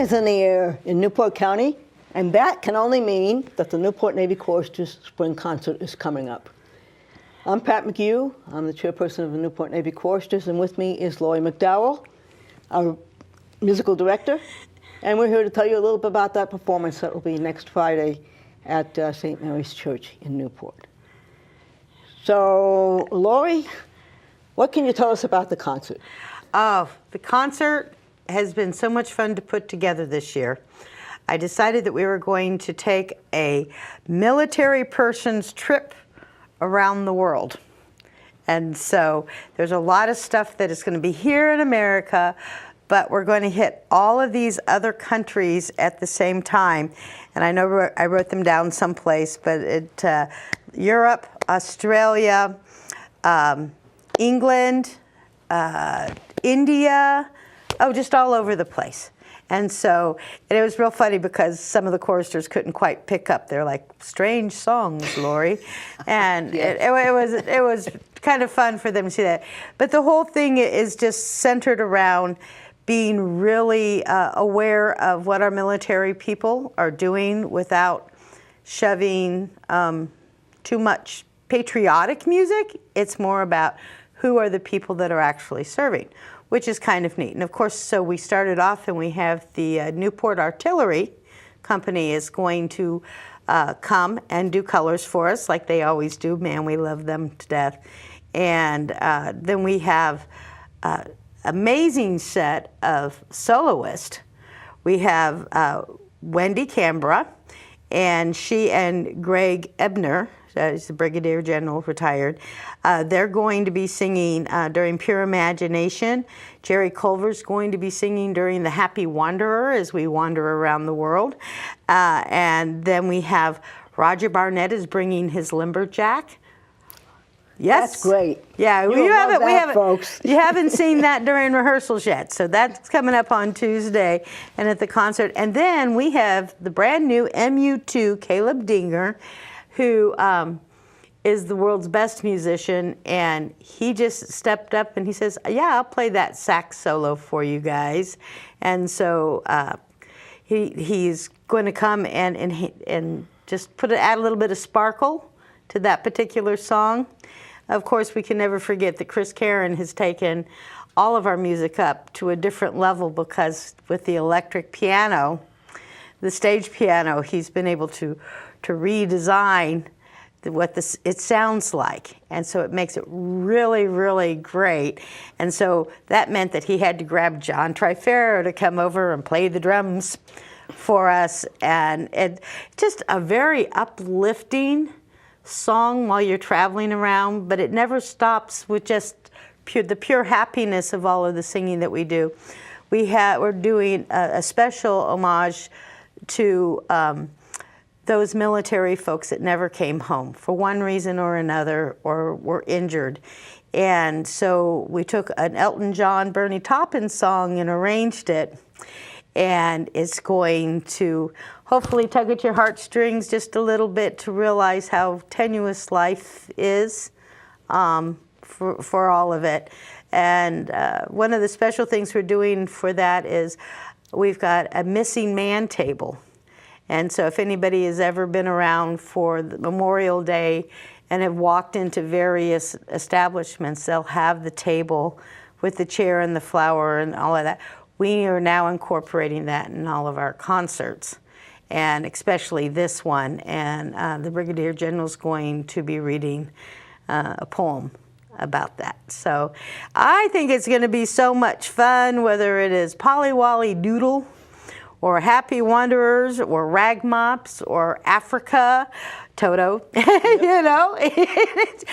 is in the air in Newport County, and that can only mean that the Newport Navy Choristers Spring Concert is coming up. I'm Pat McHugh. I'm the chairperson of the Newport Navy Choristers, and with me is Lori McDowell, our musical director, and we're here to tell you a little bit about that performance that will be next Friday at St. Mary's Church in Newport. So, Lori, what can you tell us about the concert? Oh, the concert has been so much fun to put together this year. I decided that we were going to take a military person's trip around the world. And so there's a lot of stuff that is going to be here in America, but we're going to hit all of these other countries at the same time. And I know I wrote them down someplace, but Europe, Australia, England, India, just all over the place. And so it was real funny because some of the choristers couldn't quite pick up. They're like, strange songs, Lori. And it was kind of fun for them to see that. But the whole thing is just centered around being really aware of what our military people are doing without shoving too much patriotic music. It's more about who are the people that are actually serving, which is kind of neat. And of course, so we started off and we have the Newport Artillery Company is going to come and do colors for us like they always do. Man, we love them to death. And then we have an amazing set of soloists. We have Wendy Canberra, and she and Greg Ebner, he's the Brigadier General, retired. They're going to be singing during Pure Imagination. Jerry Culver's going to be singing during The Happy Wanderer as we wander around the world. And then we have Roger Barnett is bringing his Lumberjack. Yes. That's great. Yeah, we haven't, folks. You haven't seen that during rehearsals yet, so that's coming up on Tuesday and at the concert. And then we have the brand new MU2 Caleb Dinger, who is the world's best musician, and he just stepped up and he says, yeah, I'll play that sax solo for you guys. And so he's going to come and just add a little bit of sparkle to that particular song. Of course, we can never forget that Chris Karen has taken all of our music up to a different level, because with the electric piano, the stage piano, he's been able to redesign what it sounds like. And so it makes it really, really great. And so that meant that he had to grab John Trifero to come over and play the drums for us. And it's just a very uplifting song while you're traveling around, but it never stops with just the pure happiness of all of the singing that we do. We're doing a special homage to those military folks that never came home for one reason or another, or were injured. And so we took an Elton John, Bernie Taupin song and arranged it. And it's going to hopefully tug at your heartstrings just a little bit to realize how tenuous life is for all of it. And one of the special things we're doing for that is we've got a missing man table. And so if anybody has ever been around for the Memorial Day and have walked into various establishments, they'll have the table with the chair and the flower and all of that. We are now incorporating that in all of our concerts, and especially this one. And the Brigadier General is going to be reading a poem about that. So I think it's going to be so much fun, whether it is Polly Wolly Doodle, or Happy Wanderers, or Rag Mops, or Africa, Toto. You know, it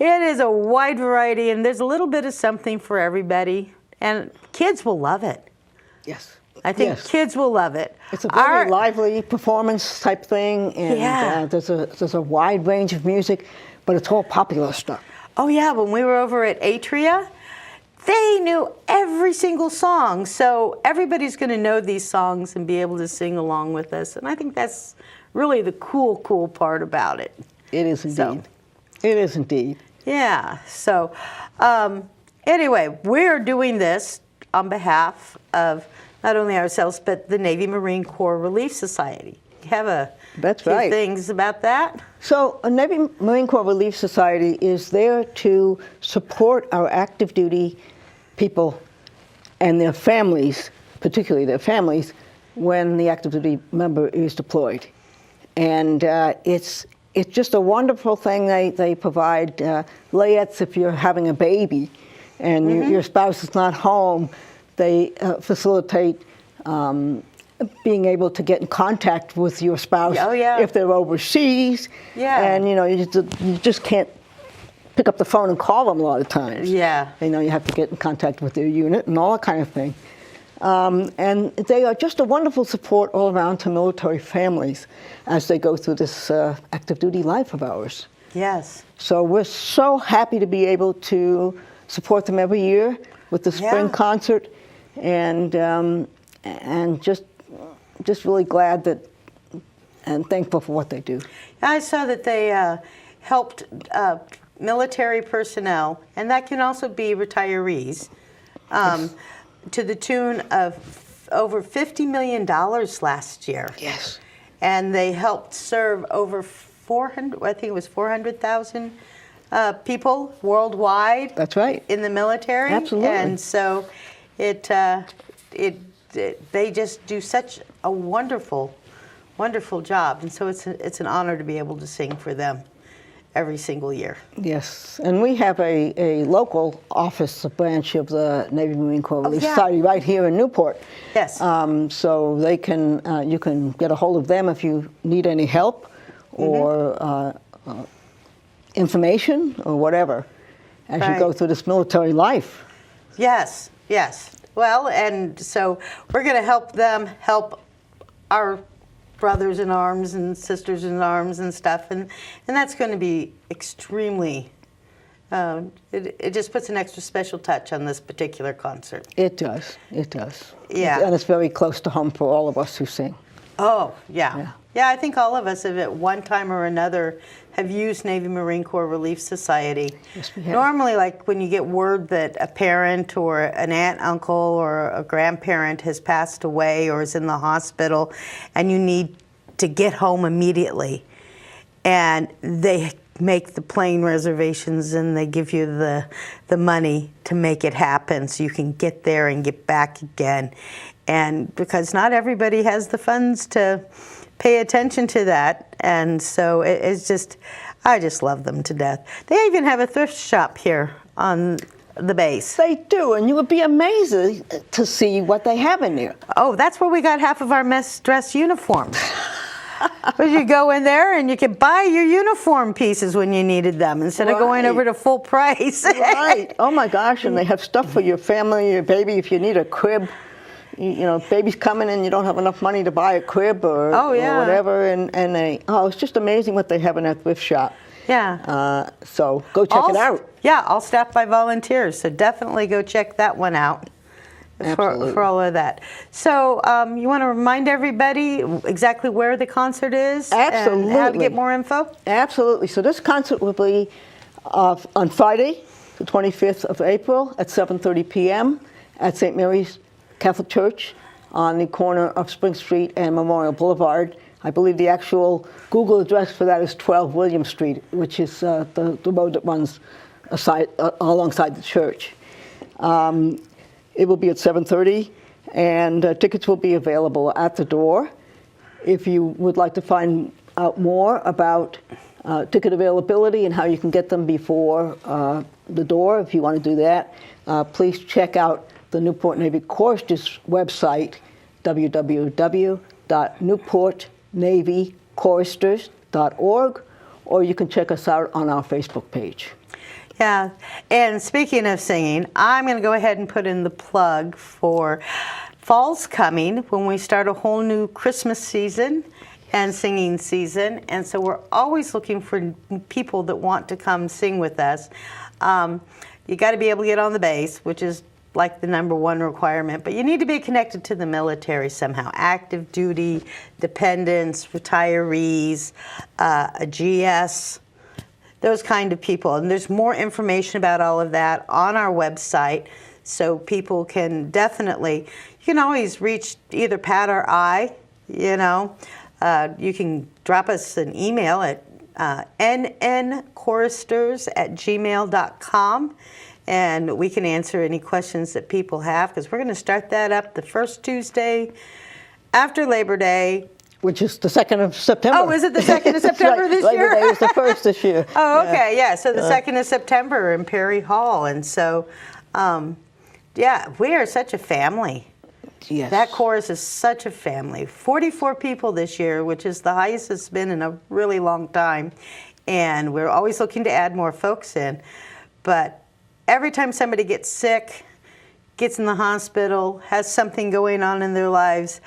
is a wide variety, and there's a little bit of something for everybody, and kids will love it. Yes. I think kids will love it. It's a very lively performance type thing, and there's a wide range of music, but it's all popular stuff. Oh yeah, when we were over at Atria, they knew every single song, so everybody's going to know these songs and be able to sing along with us, and I think that's really the cool part about it. It is indeed. It is indeed. Yeah, so anyway, we're doing this on behalf of not only ourselves, but the Navy Marine Corps Relief Society. You have a That's few right. things about that? So, a Navy Marine Corps Relief Society is there to support our active duty people and their families, particularly their families, when the active duty member is deployed. And it's just a wonderful thing. They provide layettes if you're having a baby and your spouse is not home. They facilitate being able to get in contact with your spouse if they're overseas. And you just can't pick up the phone and call them a lot of times. You have to get in contact with their unit and all that kind of thing. And they are just a wonderful support all around to military families as they go through this active duty life of ours. Yes. So we're so happy to be able to support them every year with the spring concert, and just really glad that and thankful for what they do. I saw that they helped military personnel, and that can also be retirees, to the tune of over $50 million last year. Yes. And they helped serve over 400,000 people worldwide. That's right. In the military. Absolutely. And so they just do such a wonderful, wonderful job. And so it's an honor to be able to sing for them every single year. Yes, and we have a local office, a branch of the Navy Marine Corps Relief Society right here in Newport. Yes. So they can, you can get a hold of them if you need any help or information or whatever as you go through this military life. Yes, yes. Well, and so we're going to help them help our brothers in arms and sisters in arms and stuff, and that's going to be extremely, it just puts an extra special touch on this particular concert. It does, it does. Yeah. And it's very close to home for all of us who sing. Oh, yeah. Yeah, I think all of us have at one time or another have used Navy Marine Corps Relief Society. Yes, we have. Normally, like when you get word that a parent or an aunt, uncle, or a grandparent has passed away or is in the hospital, and you need to get home immediately, and they make the plane reservations and they give you the money to make it happen so you can get there and get back again. And because not everybody has the funds to pay attention to that, and so it's just, I just love them to death. They even have a thrift shop here on the base. They do, and you would be amazed to see what they have in there. Oh, that's where we got half of our mess dress uniforms. But you go in there and you can buy your uniform pieces when you needed them instead of going over to full price. Right. Oh my gosh, and they have stuff for your family, your baby, if you need a crib. You know, baby's coming and you don't have enough money to buy a crib or whatever, and it's just amazing what they have in that thrift shop. Yeah. So go check it out. Yeah, all staffed by volunteers, so definitely go check that one out for all of that. So you want to remind everybody exactly where the concert is? Absolutely. And how to get more info? Absolutely. So this concert will be on Friday, the 25th of April at 7:30 p.m. at St. Mary's Catholic Church on the corner of Spring Street and Memorial Boulevard. I believe the actual Google address for that is 12 William Street, which is the road that runs alongside the church. It will be at 7:30, and tickets will be available at the door. If you would like to find out more about ticket availability and how you can get them before the door, if you want to do that, please check out the Newport Navy Choristers website, www.newportnavychoristers.org, or you can check us out on our Facebook page. Yeah, and speaking of singing, I'm going to go ahead and put in the plug for fall's coming when we start a whole new Christmas season and singing season, and so we're always looking for people that want to come sing with us. You got to be able to get on the base, which is like the #1 requirement, but you need to be connected to the military somehow. Active duty, dependents, retirees, a GS, those kind of people. And there's more information about all of that on our website. So people can definitely, you can always reach either Pat or I, you know. You can drop us an email at nnchoristers@gmail.com, and we can answer any questions that people have, because we're going to start that up the first Tuesday after Labor Day. Which is the 2nd of September. Oh, is it the 2nd of September right. this Labor year? Day is the 1st this year. Oh, okay, yeah. So the 2nd of September in Perry Hall. And so, yeah, we are such a family. Yes. That chorus is such a family. 44 people this year, which is the highest it's been in a really long time. And we're always looking to add more folks in. But every time somebody gets sick, gets in the hospital, has something going on in their lives,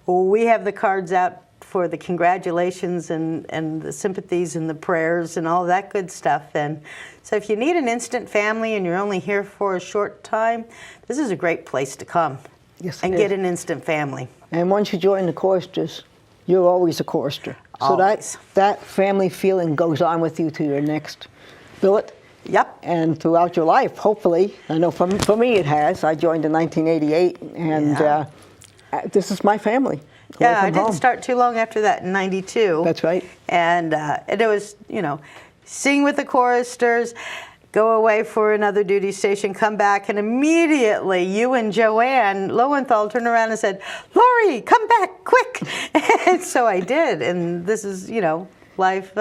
we have the cards out for the congratulations and the sympathies and the prayers and all that good stuff. And so if you need an instant family and you're only here for a short time, this is a great place to come. Yes, and it get is. an instant family. And once you join the choristers, you're always a chorister. So Always. that family feeling goes on with you to your next billet. Yep. And throughout your life, hopefully. I know for me it has. I joined in 1988, and Yeah. this is my family. Yeah, away I from didn't home. start too long after that in 92. That's right. And it was, you know, sing with the choristers, go away for another duty station, come back, and immediately you and Joanne Lowenthal turned around and said, "Lori, come back, quick!" And so I did. And this is, you know, life.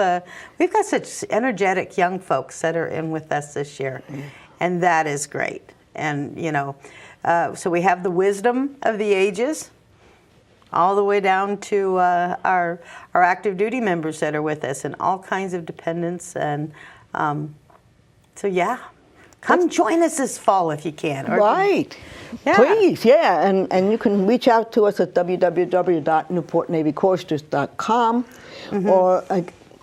We've got such energetic young folks that are in with us this year, and that is great. And, you know, so we have the wisdom of the ages, all the way down to our active duty members that are with us, and all kinds of dependents. And so, yeah, come join us this fall if you can. Or Right. Yeah. Please, yeah. And you can reach out to us at www.newportnavychoristers.com or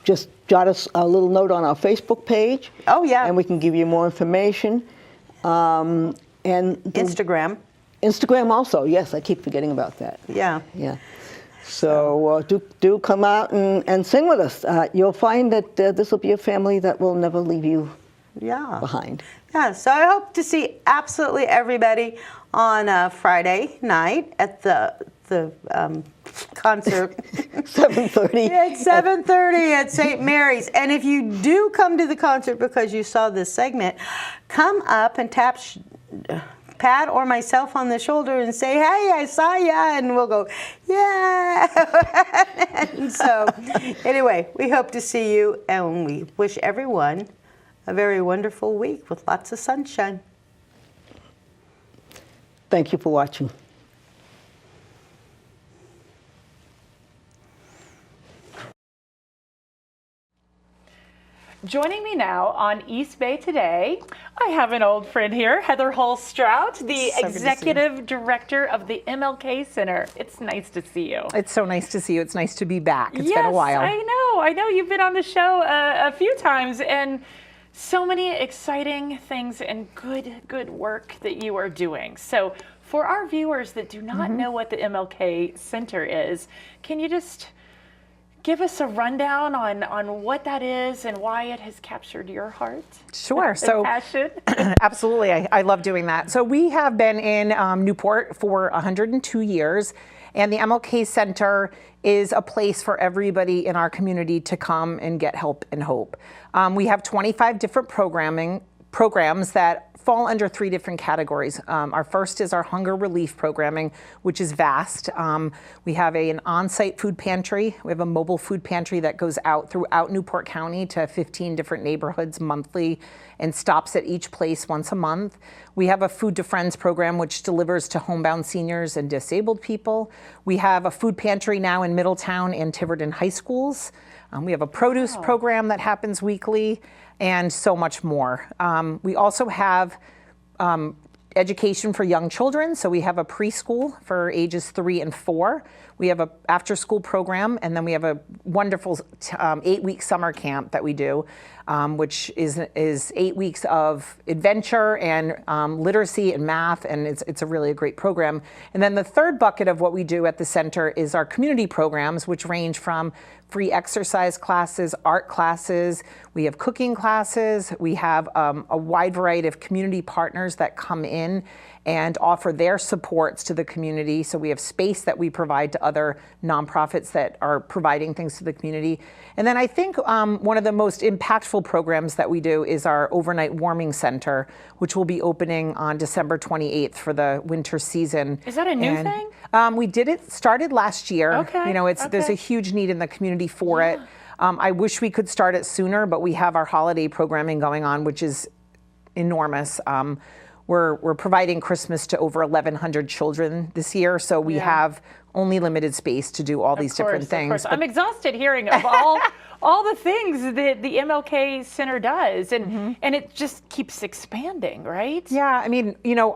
just jot us a little note on our Facebook page. Oh, yeah. And we can give you more information. And Instagram. Instagram also, yes, I keep forgetting about that. Yeah. Yeah. So do come out and sing with us. You'll find that this will be a family that will never leave you Yeah. behind. Yeah, so I hope to see absolutely everybody on Friday night at the concert. 7:30. At 7:30 at St. Mary's. And if you do come to the concert because you saw this segment, come up and tap Pat or myself on the shoulder and say, "Hey, I saw ya," and we'll go, "Yeah." And so, anyway, we hope to see you, and we wish everyone a very wonderful week with lots of sunshine. Thank you for watching. Joining me now on East Bay Today, I have an old friend here, Heather Hull-Strout, the So good to see you. Executive Director of the MLK Center. It's nice to see you. It's so nice to see you. It's nice to be back. It's Yes, been a while. I know. You've been on the show a few times, and so many exciting things and good work that you are doing. So for our viewers that do not know what the MLK Center is, can you just give us a rundown on what that is and why it has captured your heart? Sure. And So passion? absolutely. I love doing that. So we have been in Newport for 102 years, and the MLK Center is a place for everybody in our community to come and get help and hope. We have 25 different programs that fall under 3 different categories. Our first is our hunger relief programming, which is vast. We have an on-site food pantry. We have a mobile food pantry that goes out throughout Newport County to 15 different neighborhoods monthly and stops at each place once a month. We have a Food to Friends program, which delivers to homebound seniors and disabled people. We have a food pantry now in Middletown and Tiverton high schools. We have a produce program that happens weekly, and so much more. We also have education for young children. So we have a preschool for ages 3 and 4. We have a after-school program, and then we have a wonderful 8-week summer camp that we do, which is 8 weeks of adventure and literacy and math, and it's a really great program. And then the third bucket of what we do at the center is our community programs, which range from free exercise classes, art classes. We have cooking classes. We have a wide variety of community partners that come in and offer their supports to the community. So we have space that we provide to other nonprofits that are providing things to the community. And then I think one of the most impactful programs that we do is our overnight warming center, which will be opening on December 28th for the winter season. Is that a new thing? We started last year. Okay. You know, there's a huge need in the community for it. I wish we could start it sooner, but we have our holiday programming going on, which is enormous. We're providing Christmas to over 1,100 children this year, so we have only limited space to do all these different things. I'm exhausted hearing of all the things that the MLK Center does, and it just keeps expanding, right? Yeah, I mean, you know,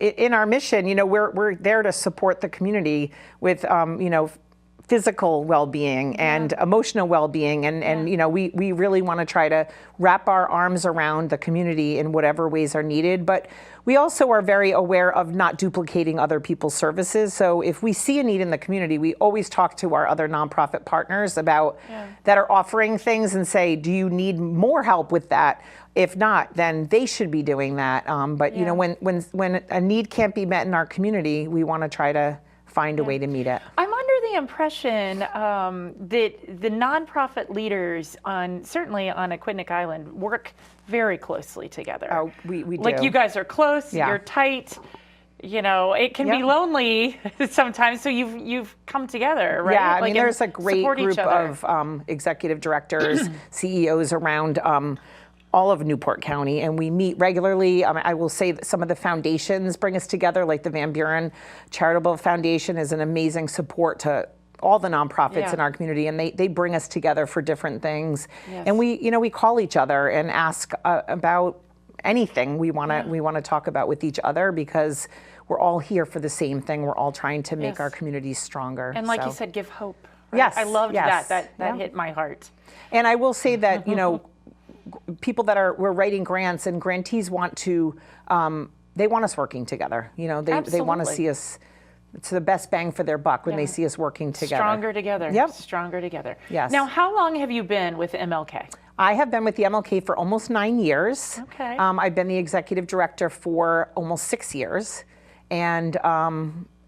in our mission, you know, we're there to support the community with, you know, physical well-being and emotional well-being, and you know, we really want to try to wrap our arms around the community in whatever ways are needed, but we also are very aware of not duplicating other people's services. So if we see a need in the community, we always talk to our other nonprofit partners about that are offering things and say, do you need more help with that? If not, then they should be doing that. But you know, when a need can't be met in our community, we want to try to find a way to meet it. I'm under the impression that the nonprofit leaders certainly on Aquidneck Island work very closely together. Oh, we do. Like, you guys are close, you're tight. You know, it can be lonely sometimes, so you've come together, right? Yeah, I Like, mean, there's a great group of executive directors, CEOs around all of Newport County, and we meet regularly. I will say that some of the foundations bring us together, like the Van Buren Charitable Foundation is an amazing support to all the nonprofits in our community, and they bring us together for different things. And we call each other and ask about anything we want to talk about with each other, because we're all here for the same thing. We're all trying to make our communities stronger. And like you said, give hope. Right? Yes, I loved yes. that hit my heart. And I will say that, you know, people that we're writing grants, and grantees want to, they want us working together. You know, they want to see us. It's the best bang for their buck when they see us working together. Stronger together. Yep. Stronger together. Yes. Now, how long have you been with MLK? I have been with the MLK for almost 9 years. Okay. I've been the executive director for almost 6 years, and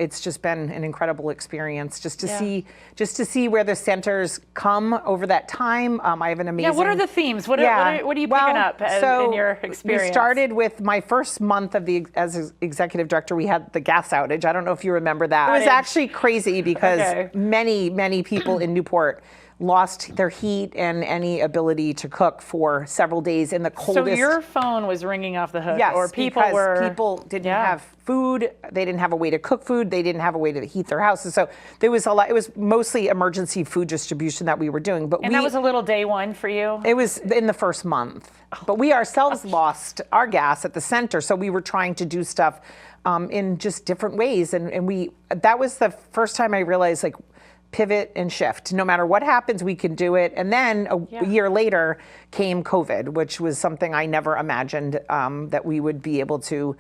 it's just been an incredible experience just to see where the centers come over that time. I have an amazing. Yeah. What are the themes? What are you picking up in your experience? We started with my first month as executive director. We had the gas outage. I don't know if you remember that. It was actually crazy because many people in Newport lost their heat and any ability to cook for several days in the coldest. So your phone was ringing off the hook, yes, or people didn't have food. They didn't have a way to cook food. They didn't have a way to heat their houses. So there was a lot. It was mostly emergency food distribution that we were doing. But that was a little day one for you? It was in the first month. But we ourselves lost our gas at the center, so we were trying to do stuff in just different ways. And that was the first time I realized, like, pivot and shift. No matter what happens, we can do it. And then a year later came COVID, which was something I never imagined that we would be able to,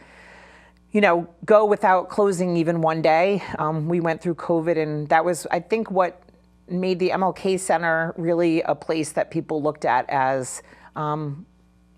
you know, go without closing even one day. We went through COVID, and that was, I think, what made the MLK Center really a place that people looked at as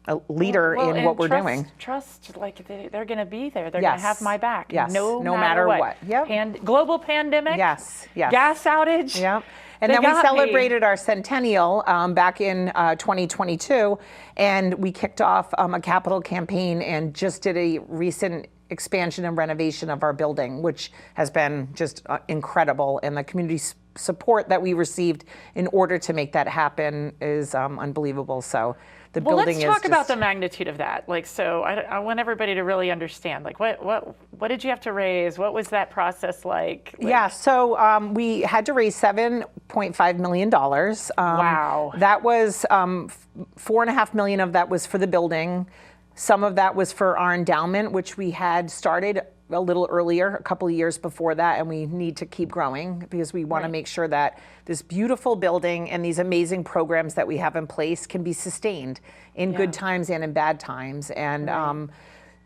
a leader in what we're doing. Trust, like they're going to be there. They're going to have my back. Yes. No matter what. Yep. Global pandemic. Yes. Gas outage. Yep. And then we celebrated our centennial back in 2022, and we kicked off a capital campaign and just did a recent expansion and renovation of our building, which has been just incredible. And the community support that we received in order to make that happen is unbelievable. So the building let's talk about the magnitude of that. Like, so I want everybody to really understand, like, what did you have to raise? What was that process like? Yeah, so we had to raise $7.5 million. Wow. That was $4.5 million of that was for the building. Some of that was for our endowment, which we had started a little earlier, a couple of years before that, and we need to keep growing because we want to make sure that this beautiful building and these amazing programs that we have in place can be sustained in good times and in bad times. And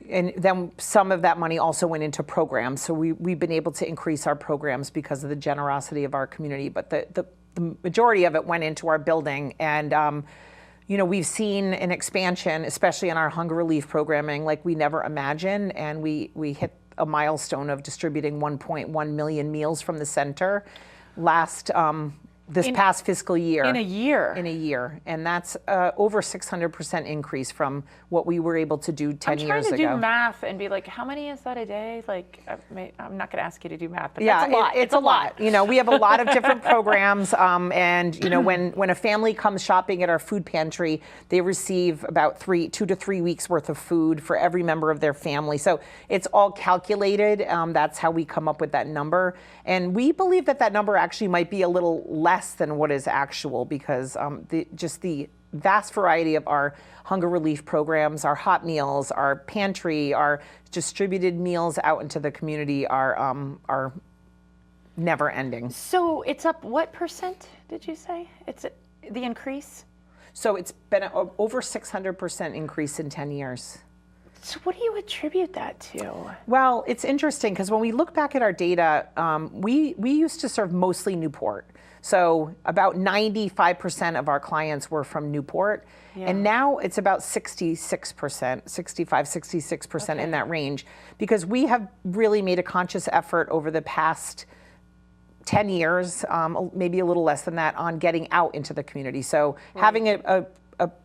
then some of that money also went into programs. So we've been able to increase our programs because of the generosity of our community. But the majority of it went into our building. And we've seen an expansion, especially in our hunger relief programming, like we never imagined. And we hit a milestone of distributing 1.1 million meals from the center this past fiscal year. In a year. In a year. And that's over 600% increase from what we were able to do 10 years ago. I'm trying to do math and be like, how many is that a day? Like, I'm not going to ask you to do math, but yeah, that's a lot. It's a lot. We have a lot of different programs. And, when a family comes shopping at our food pantry, they receive about 2 to 3 weeks worth of food for every member of their family. So it's all calculated. That's how we come up with that number. And we believe that number actually might be a little less than what is actual, because the vast variety of our hunger relief programs, our hot meals, our pantry, our distributed meals out into the community are never ending. So it's up what percent, did you say? It's the increase? So it's been over 600% increase in 10 years. So what do you attribute that to? Well, it's interesting because when we look back at our data, we used to serve mostly Newport. So about 95% of our clients were from Newport. Yeah. And now it's about 66% in that range, because we have really made a conscious effort over the past 10 years, maybe a little less than that, on getting out into the community. So having a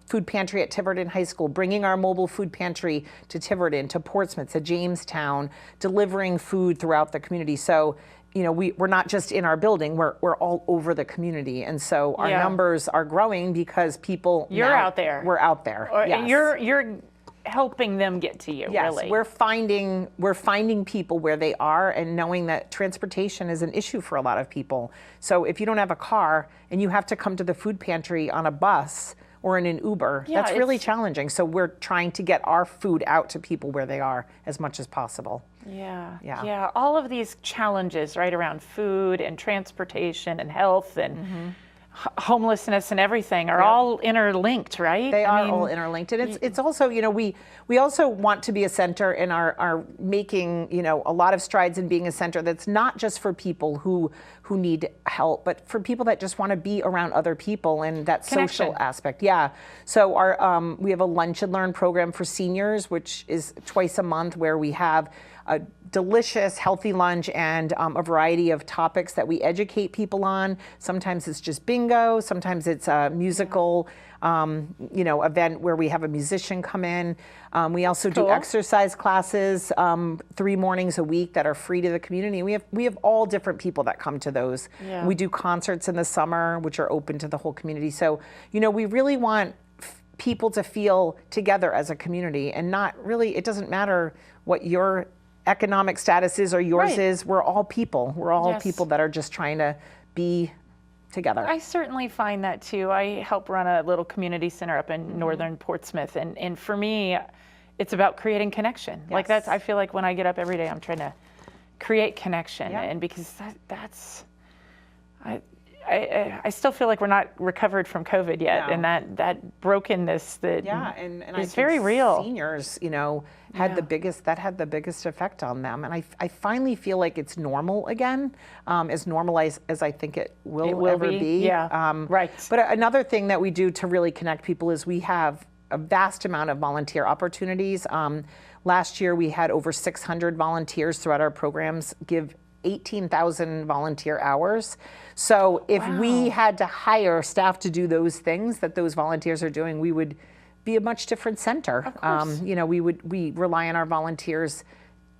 food pantry at Tiverton High School, bringing our mobile food pantry to Tiverton, to Portsmouth, to Jamestown, delivering food throughout the community. So, we're not just in our building, we're all over the community. And so our numbers are growing because people out there. We're out there. Yes. You're helping them get to you, yes, really. We're finding people where they are, and knowing that transportation is an issue for a lot of people. So if you don't have a car and you have to come to the food pantry on a bus or in an Uber, that's really challenging. So we're trying to get our food out to people where they are as much as possible. Yeah. All of these challenges, right, around food and transportation and health and homelessness and everything are all interlinked, right? They are all interlinked. And it's also, we also want to be a center and are making, a lot of strides in being a center that's not just for people who need help, but for people that just want to be around other people, and that social aspect. Yeah. So we have a lunch and learn program for seniors, which is twice a month, where we have a delicious, healthy lunch and a variety of topics that we educate people on. Sometimes it's just bingo. Sometimes it's a musical, event where we have a musician come in. We also do exercise classes 3 mornings a week that are free to the community. We have all different people that come to those. Yeah. We do concerts in the summer, which are open to the whole community. So, we really want people to feel together as a community, and not really, it doesn't matter what your economic status is or yours is. We're all people. We're all people that are just trying to be together. I certainly find that too. I help run a little community center up in northern Portsmouth, and for me, it's about creating connection. Like I feel like when I get up every day, I'm trying to create connection, and because I still feel like we're not recovered from COVID yet, and that brokenness that is very real. Seniors, had the biggest effect on them, and I finally feel like it's normal again, as normalized as I think it will ever be. Yeah, right. But another thing that we do to really connect people is we have a vast amount of volunteer opportunities. Last year we had over 600 volunteers throughout our programs give 18,000 volunteer hours. So if we had to hire staff to do those things that those volunteers are doing, we would be a much different center. Of course. We rely on our volunteers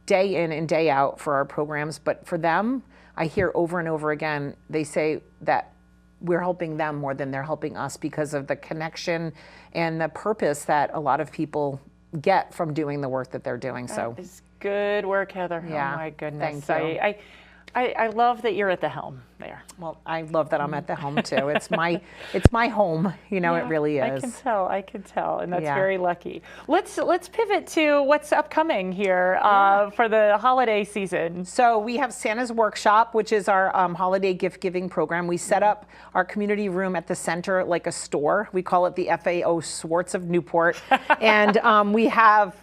day in and day out for our programs, but for them, I hear over and over again, they say that we're helping them more than they're helping us, because of the connection and the purpose that a lot of people get from doing the work that they're doing. That is good work, Heather. Yeah. Oh my goodness. Thank you. I love that you're at the helm there. Well, I love that I'm at the helm too. It's my home. It really is. I can tell, and that's very lucky. Let's pivot to what's upcoming here for the holiday season. So we have Santa's Workshop, which is our holiday gift giving program. We set up our community room at the center like a store. We call it the FAO Swartz of Newport, and we have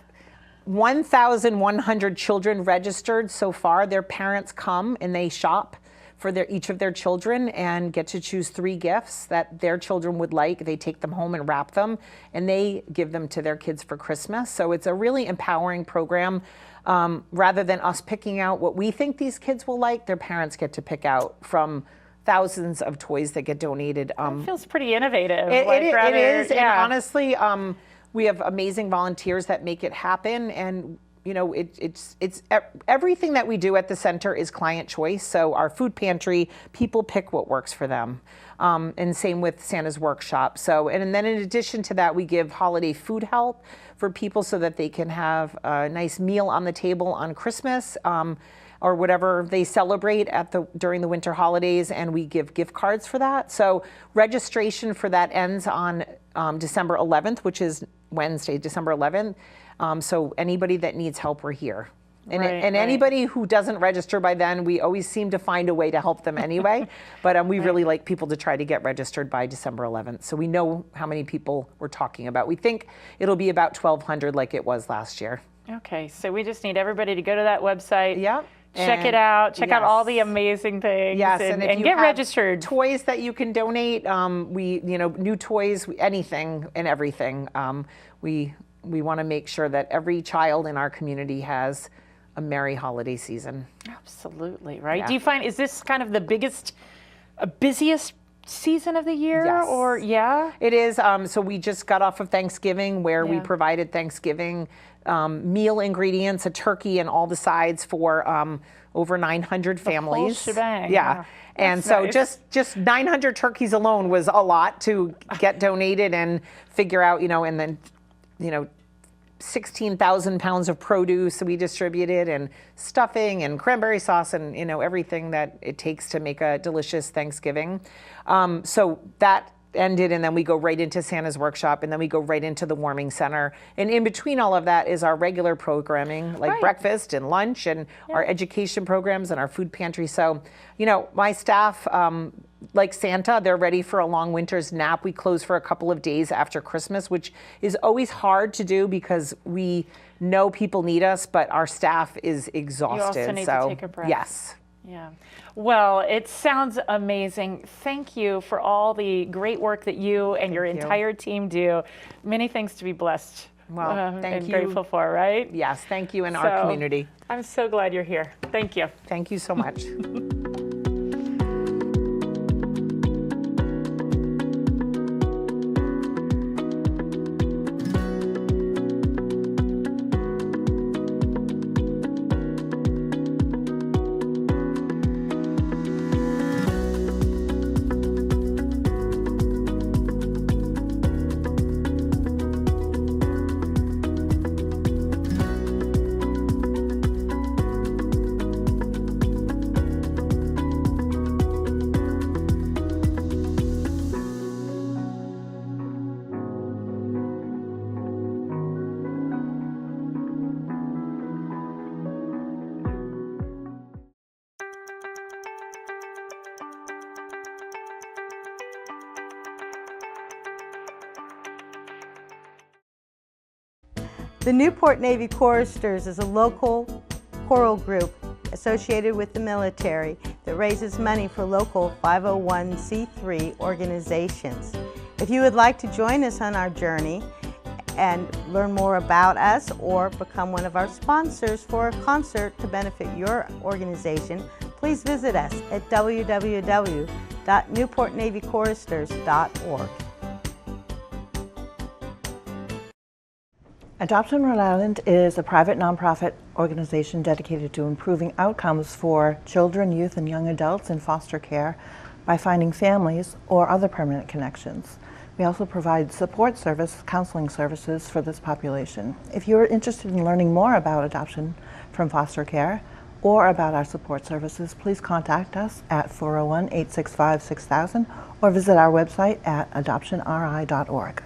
1,100 children registered so far. Their parents come and they shop for each of their children and get to choose 3 gifts that their children would like. They take them home and wrap them, and they give them to their kids for Christmas. So it's a really empowering program. Rather than us picking out what we think these kids will like, their parents get to pick out from thousands of toys that get donated. It feels pretty innovative. It is, and yeah. honestly, we have amazing volunteers that make it happen, and you know, it's everything that we do at the center is client choice. So our food pantry, people pick what works for them, and same with Santa's Workshop. So, and then in addition to that, we give holiday food help for people so that they can have a nice meal on the table on Christmas. Or whatever they celebrate during the winter holidays, and we give gift cards for that. So registration for that ends on December 11th, which is Wednesday, December 11th. So anybody that needs help, we're here. And, Right, and right. anybody who doesn't register by then, we always seem to find a way to help them anyway. But we really like people to try to get registered by December 11th. So we know how many people we're talking about. We think it'll be about 1,200 like it was last year. Okay, so we just need everybody to go to that website. Yep. Check it And- out. Check out all the yes. amazing things. Yes, and, if you get have registered. Toys that you can donate, new toys, anything and everything. We want to make sure that every child in our community has a merry holiday season. Absolutely, right? Yeah. Do you find, is this kind of the busiest season of the year? Yes. Or, yeah? It is. So we just got off of Thanksgiving, where we Yeah. provided Thanksgiving meal ingredients, a turkey, and all the sides for over 900 families. shebang. Yeah. Wow. And That's so nice. just 900 turkeys alone was a lot to get donated and figure out, and then, 16,000 pounds of produce we distributed, and stuffing and cranberry sauce, and everything that it takes to make a delicious Thanksgiving. So that ended, and then we go right into Santa's Workshop, and then we go right into the warming center. And in between all of that is our regular programming, like Right. breakfast and lunch, and our education programs and our food pantry. So, my staff, like Santa, they're ready for a long winter's nap. We close for a couple of days after Christmas, which is always hard to do because we know people need us, but our staff is exhausted. need to So take a breath. yes. Yeah. Well, it sounds amazing. Thank you for all the great work that you and your you. entire team do. Many things to be blessed Well, thank and you. grateful for, right? Yes, thank you, in So, our community. I'm so glad you're here. Thank you. Thank you so much. The Newport Navy Choristers is a local choral group associated with the military that raises money for local 501c3 organizations. If you would like to join us on our journey and learn more about us or become one of our sponsors for a concert to benefit your organization, please visit us at www.newportnavychoristers.org. Adoption Rhode Island is a private nonprofit organization dedicated to improving outcomes for children, youth, and young adults in foster care by finding families or other permanent connections. We also provide support service, counseling services for this population. If you're interested in learning more about adoption from foster care or about our support services, please contact us at 401-865-6000 or visit our website at adoptionri.org.